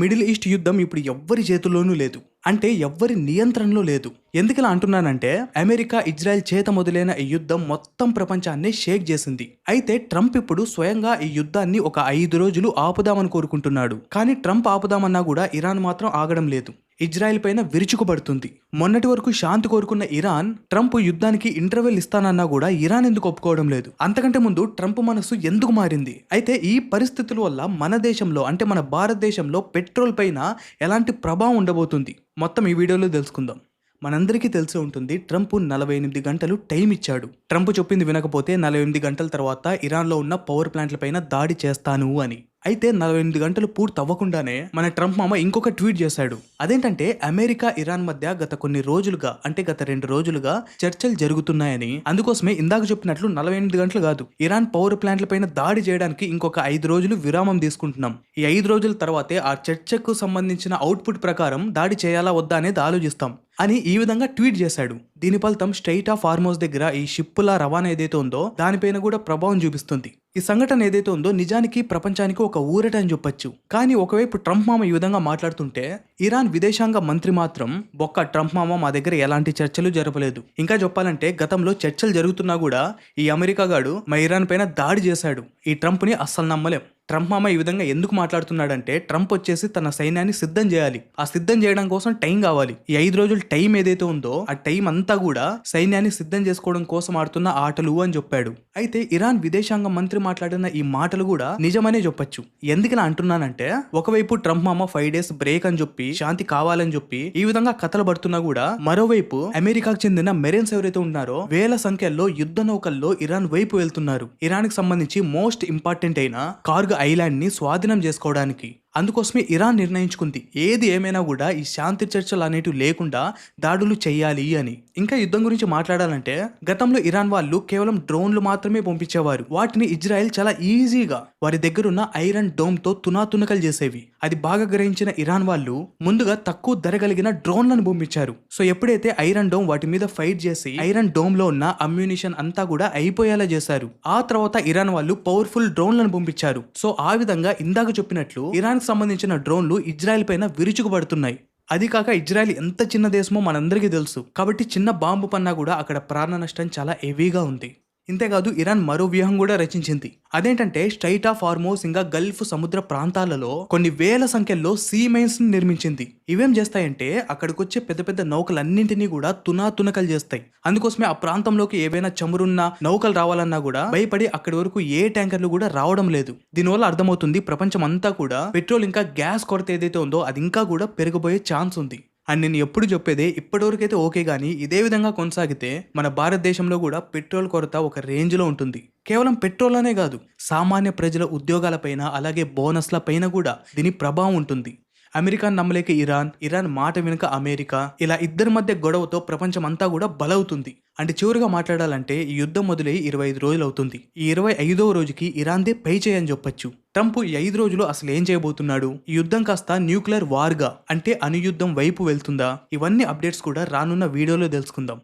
Middle east యుద్ధం ఇప్పుడు ఎవ్వరి చేతుల్లోనూ లేదు. అంటే ఎవ్వరి నియంత్రణలో లేదు. ఎందుకలా అంటున్నానంటే అమెరికా ఇజ్రాయెల్ చేత మొదలైన ఈ యుద్ధం మొత్తం ప్రపంచాన్ని షేక్ చేసింది. అయితే ట్రంప్ ఇప్పుడు స్వయంగా ఈ యుద్ధాన్ని ఒక 5 రోజులు ఆపుదామని కోరుకుంటున్నాడు. కానీ ట్రంప్ ఆపుదామన్నా కూడా ఇరాన్ మాత్రం ఆగడం లేదు. ఇజ్రాయెల్ పైన విరుచుకుపడుతుంది. మొన్నటి వరకు శాంతి కోరుకున్న ఇరాన్ ట్రంప్ యుద్ధానికి ఇంటర్వెల్ ఇస్తానన్నా కూడా ఇరాన్ ఎందుకు ఒప్పుకోవడం లేదు? అంతకంటే ముందు ట్రంప్ మనసు ఎందుకు మారింది? అయితే ఈ పరిస్థితుల వల్ల మన దేశంలో అంటే మన భారతదేశంలో పెట్రోల్ పైన ఎలాంటి ప్రభావం ఉండబోతుంది మొత్తం ఈ వీడియోలో తెలుసుకుందాం. మనందరికీ తెలిసి ఉంటుంది, ట్రంప్ 48 గంటలు టైం ఇచ్చాడు. ట్రంప్ చెప్పింది వినకపోతే 48 గంటల తర్వాత ఇరాన్లో ఉన్న పవర్ ప్లాంట్ల పైన దాడి చేస్తాను అని. అయితే 48 గంటలు పూర్తి అవ్వకుండానే మన ట్రంప్ మామ ఇంకొక ట్వీట్ చేశాడు. అదేంటంటే అమెరికా ఇరాన్ మధ్య గత కొన్ని రోజులుగా అంటే గత 2 రోజులుగా చర్చలు జరుగుతున్నాయని, అందుకోసమే ఇందాక చెప్పినట్లు 48 గంటలు కాదు, ఇరాన్ పవర్ ప్లాంట్ల పైన దాడి చేయడానికి ఇంకొక 5 రోజులు విరామం తీసుకుంటున్నాం. ఈ 5 రోజుల తర్వాతే ఆ చర్చకు సంబంధించిన అవుట్పుట్ ప్రకారం దాడి చేయాలా వద్దా అనేది ఆలోచిస్తాం అని ఈ విధంగా ట్వీట్ చేశాడు. దీని ఫలితం స్ట్రెయిట్ ఆఫ్ హార్మోజ్ దగ్గర ఈ షిప్పుల రవాణా ఏదైతే ఉందో దానిపైన కూడా ప్రభావం చూపిస్తుంది. ఈ సంఘటన ఏదైతే ఉందో నిజానికి ప్రపంచానికి ఒక ఊరట అని చెప్పొచ్చు. కానీ ఒకవైపు ట్రంప్ మామ ఈ విధంగా మాట్లాడుతుంటే ఇరాన్ విదేశాంగ మంత్రి మాత్రం ట్రంప్ మామ మా దగ్గర ఎలాంటి చర్చలు జరపలేదు. ఇంకా చెప్పాలంటే గతంలో చర్చలు జరుగుతున్నా కూడా ఈ అమెరికా గాడు మా ఇరాన్ పైన దాడి చేశాడు. ఈ ట్రంప్ ని అస్సలు నమ్మలేం. ట్రంప్ మామ ఈ విధంగా ఎందుకు మాట్లాడుతున్నాడంటే ట్రంప్ వచ్చేసి తన సైన్యాన్ని సిద్ధం చేయాలి. ఆ సిద్ధం చేయడం కోసం టైం కావాలి. ఈ 5 రోజుల టైం ఏదైతే ఉందో ఆ టైం అంతా కూడా సైన్యాన్ని సిద్ధం చేసుకోవడం కోసం ఆడుతున్న ఆటలు అని చెప్పాడు. అయితే ఇరాన్ విదేశాంగ మంత్రి మాట్లాడిన ఈ మాటలు కూడా నిజమనే చెప్పొచ్చు. ఎందుకలా అంటున్నానంటే ఒకవైపు ట్రంప్ మామ 5 days బ్రేక్ అని చెప్పి శాంతి కావాలని చెప్పి ఈ విధంగా కథలు పడుతున్నా కూడా మరోవైపు అమెరికాకు చెందిన మెరైన్స్ ఎవరైతే ఉన్నారో వేల సంఖ్యలో యుద్ధ నౌకల్లో ఇరాన్ వైపు వెళ్తున్నారు. ఇరాన్ కి సంబంధించి మోస్ట్ ఇంపార్టెంట్ అయిన కార్గో ఐలాండ్ ని స్వాధీనం చేసుకోవడానికి. అందుకోసమే ఇరాన్ నిర్ణయించుకుంది ఏది ఏమైనా కూడా ఈ శాంతి చర్చలు అనేటివి లేకుండా దాడులు చేయాలి అని. ఇంకా యుద్ధం గురించి మాట్లాడాలంటే గతంలో ఇరాన్ వాళ్ళు కేవలం డ్రోన్లు మాత్రమే పంపించేవారు. వాటిని ఇజ్రాయెల్ చాలా ఈజీగా వారి దగ్గరున్న ఐరన్ డోమ్ తో తునాతునకలు చేసేవి. అది బాగా గ్రహించిన ఇరాన్ వాళ్ళు ముందుగా తక్కువ ధర కలిగిన డ్రోన్లను పంపించారు. సో ఎప్పుడైతే ఐరన్ డోమ్ వాటి మీద ఫైట్ చేసి ఐరన్ డోమ్ లో ఉన్న అమ్యూనిషన్ అంతా కూడా అయిపోయేలా చేశారు. ఆ తర్వాత ఇరాన్ వాళ్ళు పవర్ఫుల్ డ్రోన్లను పంపించారు. సో ఆ విధంగా ఇందాక చెప్పినట్లు ఇరాన్ సంబంధించిన డ్రోన్లు ఇజ్రాయెల్ పైన విరుచుకుపడుతున్నాయి. అది కాక ఇజ్రాయెల్ ఎంత చిన్న దేశమో మనందరికీ తెలుసు. కాబట్టి చిన్న బాంబు పన్నా కూడా అక్కడ ప్రాణ నష్టం చాలా హెవీగా ఉంది. ఇంతేకాదు ఇరాన్ మరో వ్యూహం కూడా రచించింది. అదేంటంటే స్ట్రైట్ ఆఫ్ హార్మోజ్ ఇంకా గల్ఫ్ సముద్ర ప్రాంతాలలో కొన్ని వేల సంఖ్యలో సీ మైన్స్ ని నిర్మించింది. ఇవేం చేస్తాయంటే అక్కడికి వచ్చే పెద్ద పెద్ద నౌకలన్నింటినీ కూడా తునాతునకలు చేస్తాయి. అందుకోసమే ఆ ప్రాంతంలోకి ఏవైనా చమురున్న నౌకలు రావాలన్నా కూడా భయపడి అక్కడి వరకు ఏ ట్యాంకర్లు కూడా రావడం లేదు. దీనివల్ల అర్థమవుతుంది ప్రపంచం అంతా కూడా పెట్రోల్ ఇంకా గ్యాస్ కొరత ఏదైతే ఉందో అది ఇంకా కూడా పెరిగిపోయే ఛాన్స్ ఉంది. అండ్ నేను ఎప్పుడు చెప్పేదే ఇప్పటివరకైతే ఓకే, కానీ ఇదే విధంగా కొనసాగితే మన భారతదేశంలో కూడా పెట్రోల్ కొరత ఒక రేంజ్లో ఉంటుంది. కేవలం పెట్రోల్ అనే కాదు, సామాన్య ప్రజల ఉద్యోగాలపైన అలాగే బోనస్ల పైన కూడా దీని ప్రభావం ఉంటుంది. అమెరికాను నమ్మలేక ఇరాన్, ఇరాన్ మాట వెనుక అమెరికా, ఇలా ఇద్దరి మధ్య గొడవతో ప్రపంచం అంతా కూడా బలవుతుంది. అంటే చివరిగా మాట్లాడాలంటే ఈ యుద్ధం మొదలై 25 రోజులు అవుతుంది. ఈ 25వ రోజుకి ఇరాన్దే పై చేయని చెప్పొచ్చు. ట్రంప్ ఈ 5 రోజులు అసలు ఏం చేయబోతున్నాడు? ఈ యుద్ధం కాస్త న్యూక్లియర్ వార్గా అంటే అణుయుద్ధం వైపు వెళ్తుందా? ఇవన్నీ అప్డేట్స్ కూడా రానున్న వీడియోలో తెలుసుకుందాం.